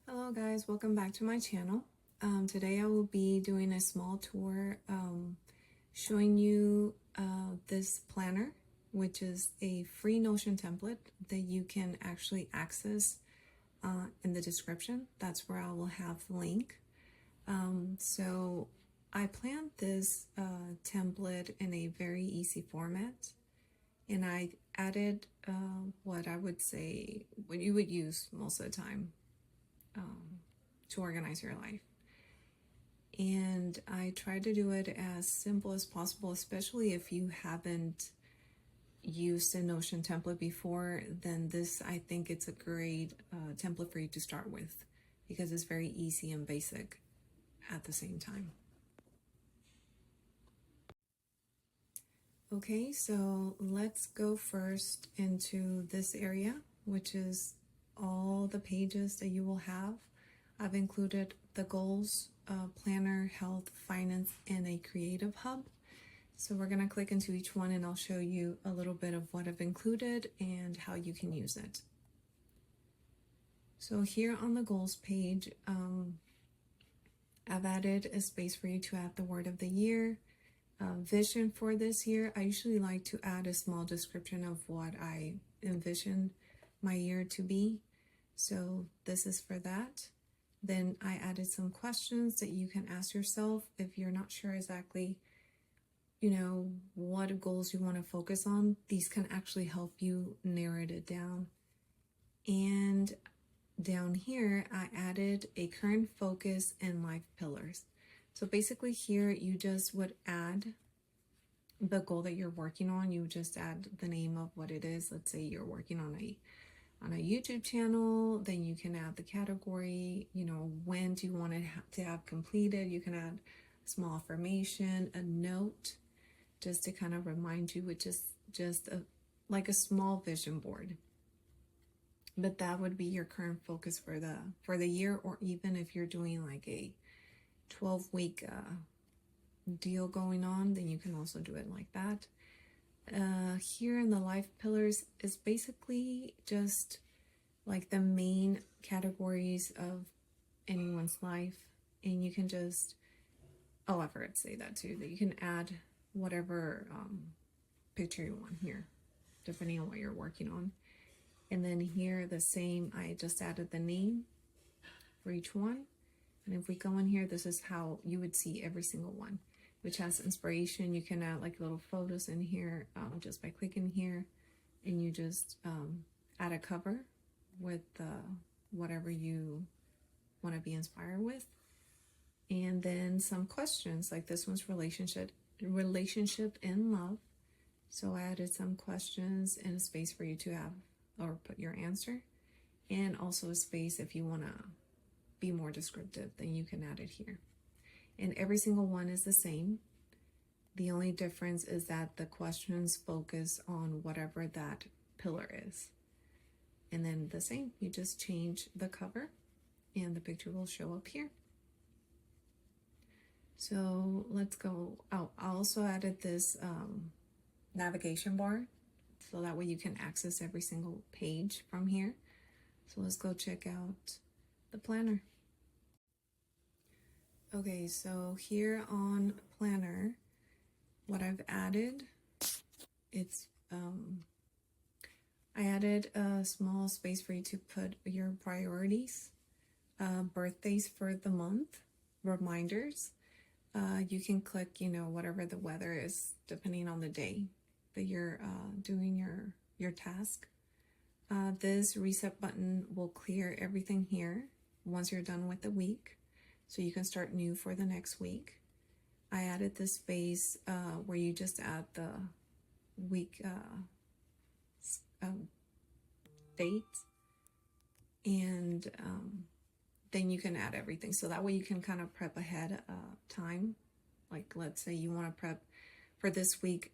Hello guys, welcome back to my channel. Today I will be doing a small tour showing you this planner, which is a free Notion template that you can actually access in the description. That's where I will have the link. So I planned this template in a very easy format, and I added what I would say what you would use most of the time to organize your life. And I try to do it as simple as possible, especially if you haven't used a Notion template before. Then this, I think it's a great template for you to start with, because it's very easy and basic at the same time. Okay, so let's go first into this area, which is all the pages that you will have. I've included the goals, planner, health, finance, and a creative hub. So we're going to click into each one and I'll show you a little bit of what I've included and how you can use it. So here on the goals page, I've added a space for you to add the word of the year. Vision for this year, I usually like to add a small description of what I envision my year to be. So this is for that. Then I added some questions that you can ask yourself if you're not sure exactly, what goals you want to focus on. These can actually help you narrow it down. And down here, I added a current focus and life pillars. So basically here, you just would add the goal that you're working on. You just add the name of what it is. Let's say you're working on a YouTube channel, then you can add the category, when do you want it to have completed. You can add a small affirmation, a note, just to kind of remind you, which is just like a small vision board. But that would be your current focus for the year, or even if you're doing like a 12-week deal going on, then you can also do it like that. Here in the life pillars is basically just like the main categories of anyone's life, and you can just, oh, I forgot to say that too, that you can add whatever picture you want here, depending on what you're working on. And then here the same, I just added the name for each one. And if we go in here, this is how you would see every single one, which has inspiration. You can add like little photos in here just by clicking here, and you just add a cover with whatever you want to be inspired with. And then some questions, like this one's relationship and love. So I added some questions and a space for you to have or put your answer, and also a space if you want to be more descriptive, then you can add it here. And every single one is the same. The only difference is that the questions focus on whatever that pillar is. And then the same, you just change the cover and the picture will show up here. So let's go. Oh, I also added this navigation bar, so that way you can access every single page from here. So let's go check out the planner. Okay, so here on planner, what I've added, it's I added a small space for you to put your priorities, birthdays for the month, reminders. You can click, whatever the weather is, depending on the day that you're doing your task. This reset button will clear everything here once you're done with the week, so you can start new for the next week. I added this space where you just add the week date, and then you can add everything. So that way you can kind of prep ahead time. Like let's say you want to prep for this week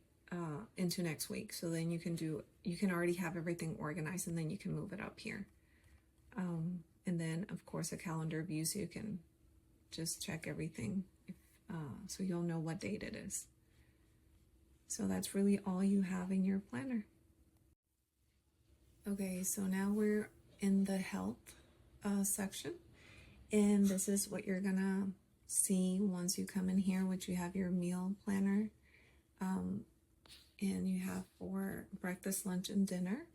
into next week. So then you can already have everything organized, and then you can move it up here. And then of course a calendar view, so you can just check everything, so you'll know what date it is. So that's really all you have in your planner. Okay, so now we're in the health section. And this is what you're gonna see once you come in here, which you have your meal planner. And you have for breakfast, lunch, and dinner.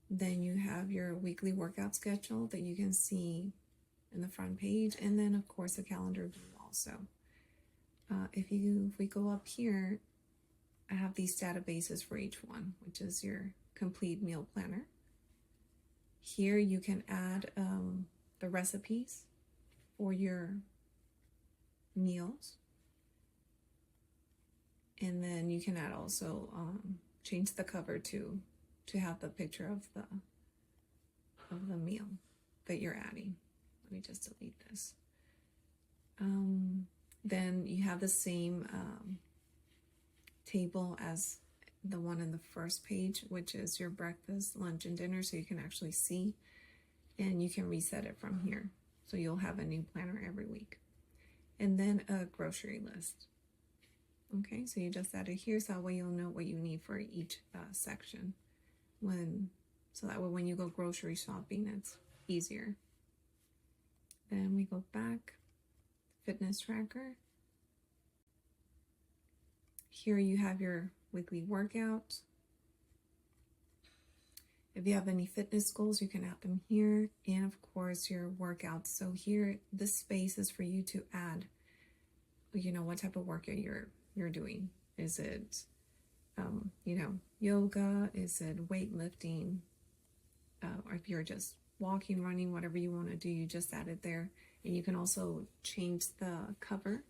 Then you have your weekly workout schedule that you can see in the front page, and then of course a calendar view also. If we go up here, I have these databases for each one, which is your complete meal planner. Here you can add the recipes for your meals, and then you can add also change the cover to have the picture of the meal that you're adding. Let me just delete this. Then you have the same table as the one in the first page, which is your breakfast, lunch, and dinner, so you can actually see, and you can reset it from here. So you'll have a new planner every week. And then a grocery list. Okay, so you just add it here, so that way you'll know what you need for each section. So that way when you go grocery shopping, it's easier. Then we go back, fitness tracker. Here you have your weekly workout. If you have any fitness goals, you can add them here, and of course your workouts. So here, this space is for you to add, you know, what type of workout you're doing. Is it, you know, yoga? Is it weightlifting? Or if you're just walking, running, whatever you want to do, you just add it there. And you can also change the cover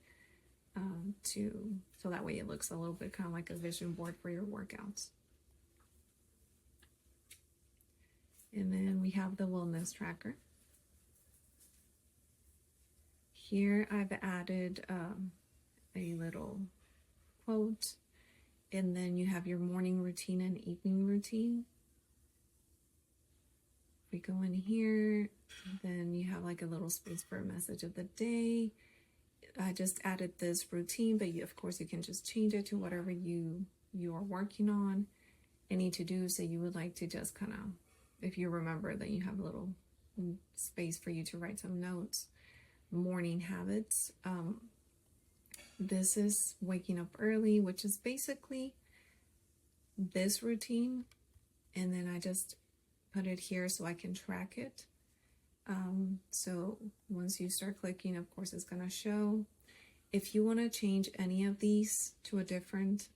so that way it looks a little bit kind of like a vision board for your workouts. And then we have the wellness tracker. Here I've added a little quote, and then you have your morning routine and evening routine. We go in here, then you have like a little space for a message of the day. I just added this routine, but of course you can just change it to whatever you are working on. Any to-dos that you would like to just kind of, if you remember, then you have a little space for you to write some notes. Morning habits. This is waking up early, which is basically this routine, and then I just put it here so I can track it. So once you start clicking, of course it's going to show. If you want to change any of these to a different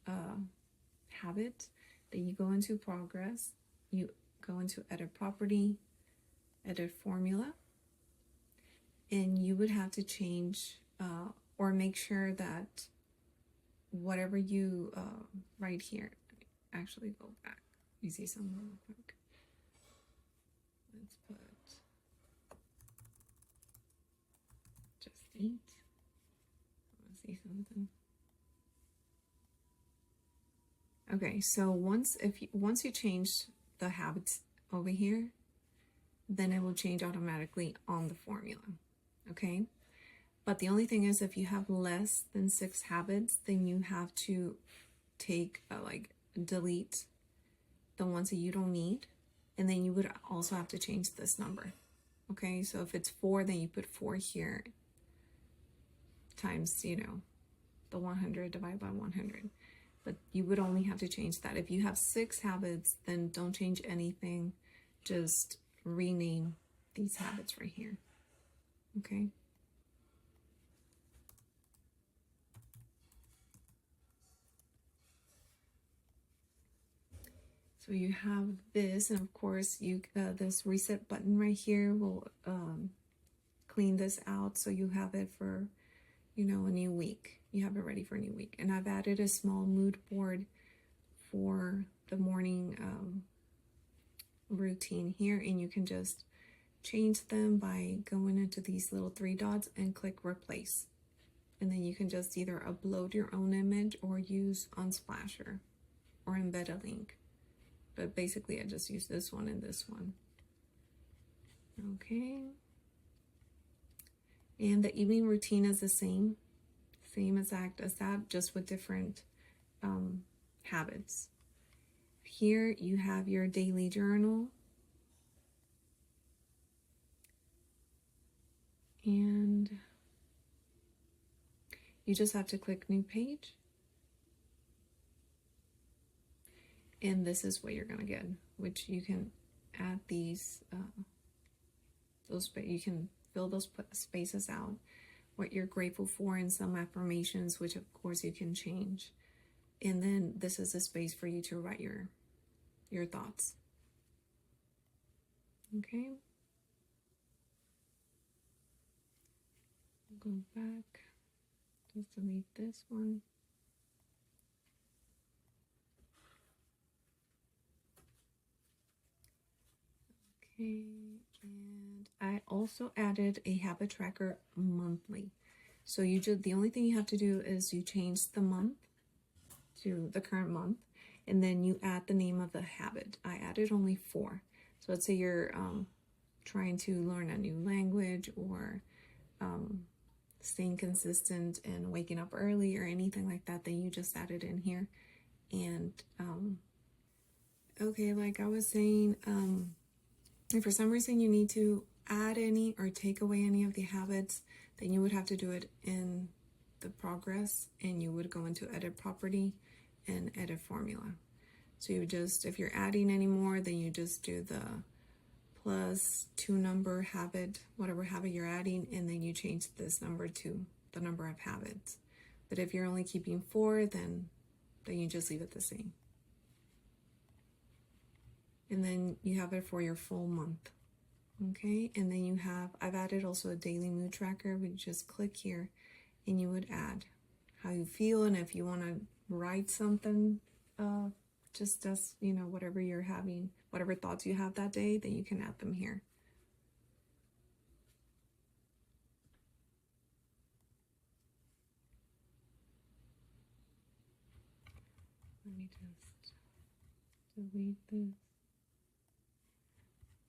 habit, then you go into progress, you go into edit property, edit formula, and you would have to change or make sure that whatever you write here, actually go back. You see something real quick. Let's put just eat. I want to see something. Okay, so once you change the habits over here, then it will change automatically on the formula. Okay, but the only thing is, if you have less than 6 habits, then you have to take like delete the ones that you don't need, and then you would also have to change this number. Okay, so if it's 4, then you put 4 here times, you know, the 100 divided by 100. But you would only have to change that. If you have 6 habits, then don't change anything. Just rename these habits right here. Okay. So you have this, and of course you this reset button right here will clean this out, so you have it for, you know, a new week. You have it ready for a new week. And I've added a small mood board for the morning routine here, and you can just change them by going into these little 3 dots and click replace. And then you can just either upload your own image or use Unsplasher or embed a link. But basically I just use this one and this one. Okay. And the evening routine is the same exact as that, just with different habits. Here you have your daily journal. And you just have to click new page. And this is what you're going to get, which you can add these, you can fill those spaces out, what you're grateful for, and some affirmations, which of course you can change. And then this is a space for you to write your thoughts. Okay. Go back, just delete this one. Okay, and I also added a habit tracker monthly. So the only thing you have to do is you change the month to the current month, and then you add the name of the habit. I added only 4. So let's say you're trying to learn a new language, or staying consistent and waking up early, or anything like that, then you just add it in here. And okay, like I was saying, if for some reason you need to add any or take away any of the habits, then you would have to do it in the progress, and you would go into edit property and edit formula. So you just, if you're adding any more, then you just do the +2 number habit, whatever habit you're adding, and then you change this number to the number of habits. But if you're only keeping 4, then you just leave it the same. And then you have it for your full month. Okay, and then I've added also a daily mood tracker. We just click here and you would add how you feel, and if you want to write something, just as, whatever you're having, whatever thoughts you have that day, then you can add them here. Let me just delete this.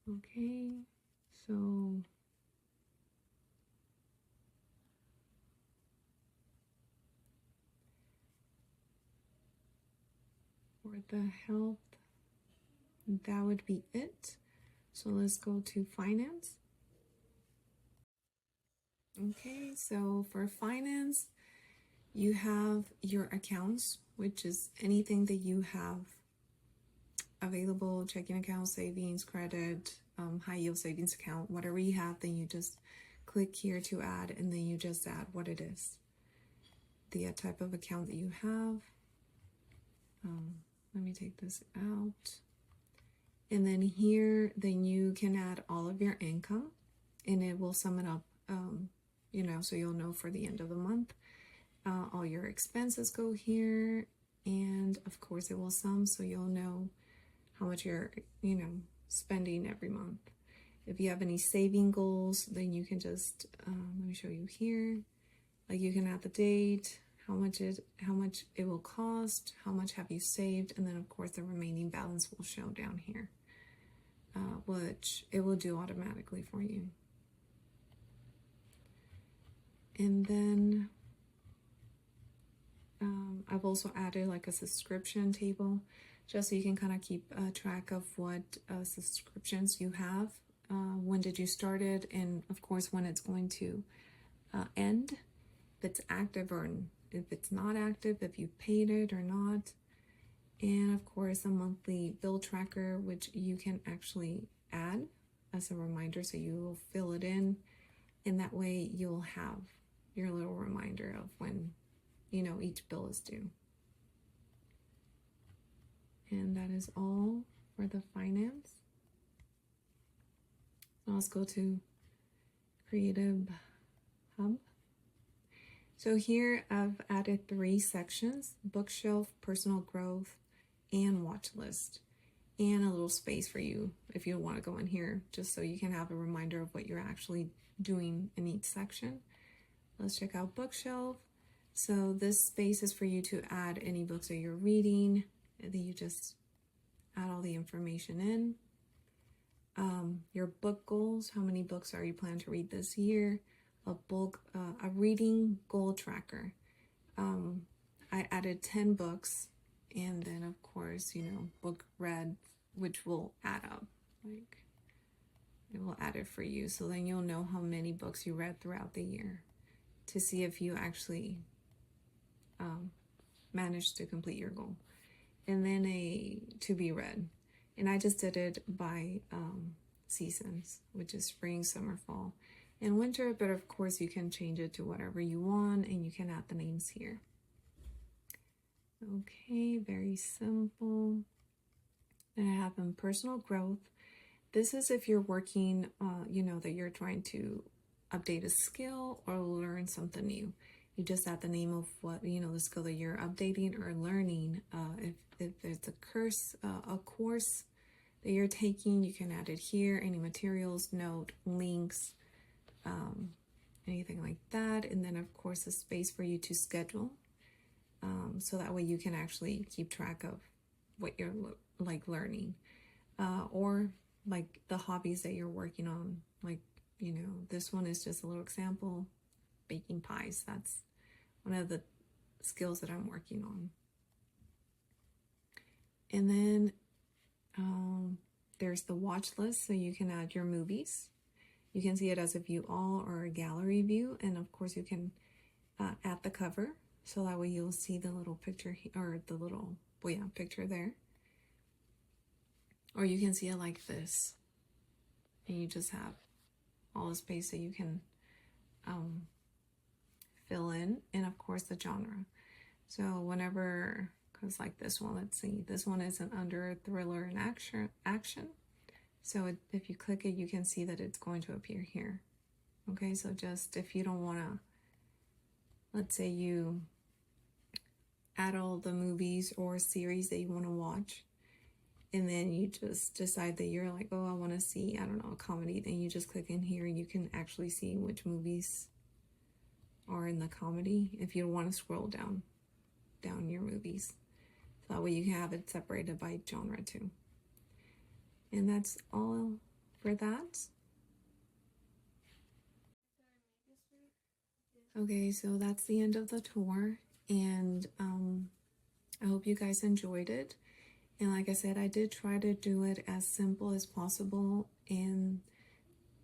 Okay, so for the health, that would be it. So let's go to finance. Okay, so for finance, you have your accounts, which is anything that you have available: checking account, savings, credit, high yield savings account, whatever you have, then you just click here to add, and then you just add what it is, the type of account that you have. Let me take this out. And then here, then you can add all of your income, and it will sum it up, so you'll know for the end of the month. All your expenses go here, and of course it will sum, so you'll know how much you're, spending every month. If you have any saving goals, then you can just, let me show you here. Like, you can add the date, how much it will cost, how much have you saved, and then of course the remaining balance will show down here, which it will do automatically for you. And then I've also added like a subscription table, just so you can kind of keep track of what subscriptions you have, when did you start it, and of course when it's going to end, if it's active or if it's not active, if you paid it or not. And of course a monthly bill tracker, which you can actually add as a reminder, so you will fill it in, and that way you'll have your little reminder of when each bill is due. And that is all for the finance. Now let's go to Creative Hub. So here I've added 3 sections: bookshelf, personal growth, and watch list, and a little space for you if you want to go in here, just so you can have a reminder of what you're actually doing in each section. Let's check out bookshelf. So this space is for you to add any books that you're reading, and then you just add all the information in. Your book goals: how many books are you planning to read this year? A reading goal tracker. I added 10 books, and then of course, book read, which will add up. Like, it will add it for you. So then you'll know how many books you read throughout the year to see if you actually managed to complete your goal. And then a to be read. And I just did it by seasons, which is spring, summer, fall, and winter. But of course, you can change it to whatever you want, and you can add the names here. Okay, very simple. And I have in personal growth. This is if you're working, you know, that you're trying to update a skill or learn something new. You just add the name of what, you know, the skill that you're updating or learning. If it's a course that you're taking, you can add it here. Any materials, note, links, anything like that. And then of course a space for you to schedule. So that way you can actually keep track of what you're like learning, or like the hobbies that you're working on. Like, you know, this one is just a little example, baking pies. That's one of the skills that I'm working on. And then there's the watch list, so you can add your movies. You can see it as a view all or a gallery view, and of course you can add the cover, so that way you'll see the little picture or the little picture there. Or you can see it like this, and you just have all the space that you can fill in, and of course the genre. So whenever, because like this one, let's see, this one isn't under thriller and action. So if you click it, you can see that it's going to appear here. Okay, so just if you don't want to, let's say you add all the movies or series that you want to watch, and then you just decide that you're like, oh, I want to see, I don't know, a comedy, then you just click in here and you can actually see which movies are in the comedy if you don't want to scroll down your movies. So that way you can have it separated by genre too. And that's all for that. Okay, so that's the end of the tour, and I hope you guys enjoyed it. And like I said, I did try to do it as simple as possible, and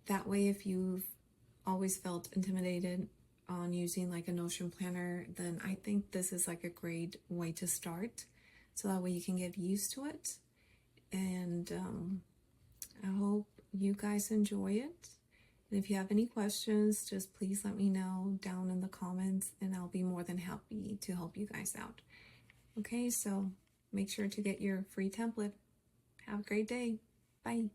that way if you've always felt intimidated on using like a Notion planner, then I think this is like a great way to start, so that way you can get used to it. And I hope you guys enjoy it. And if you have any questions, just please let me know down in the comments, and I'll be more than happy to help you guys out. Okay, so make sure to get your free template. Have a great day. Bye.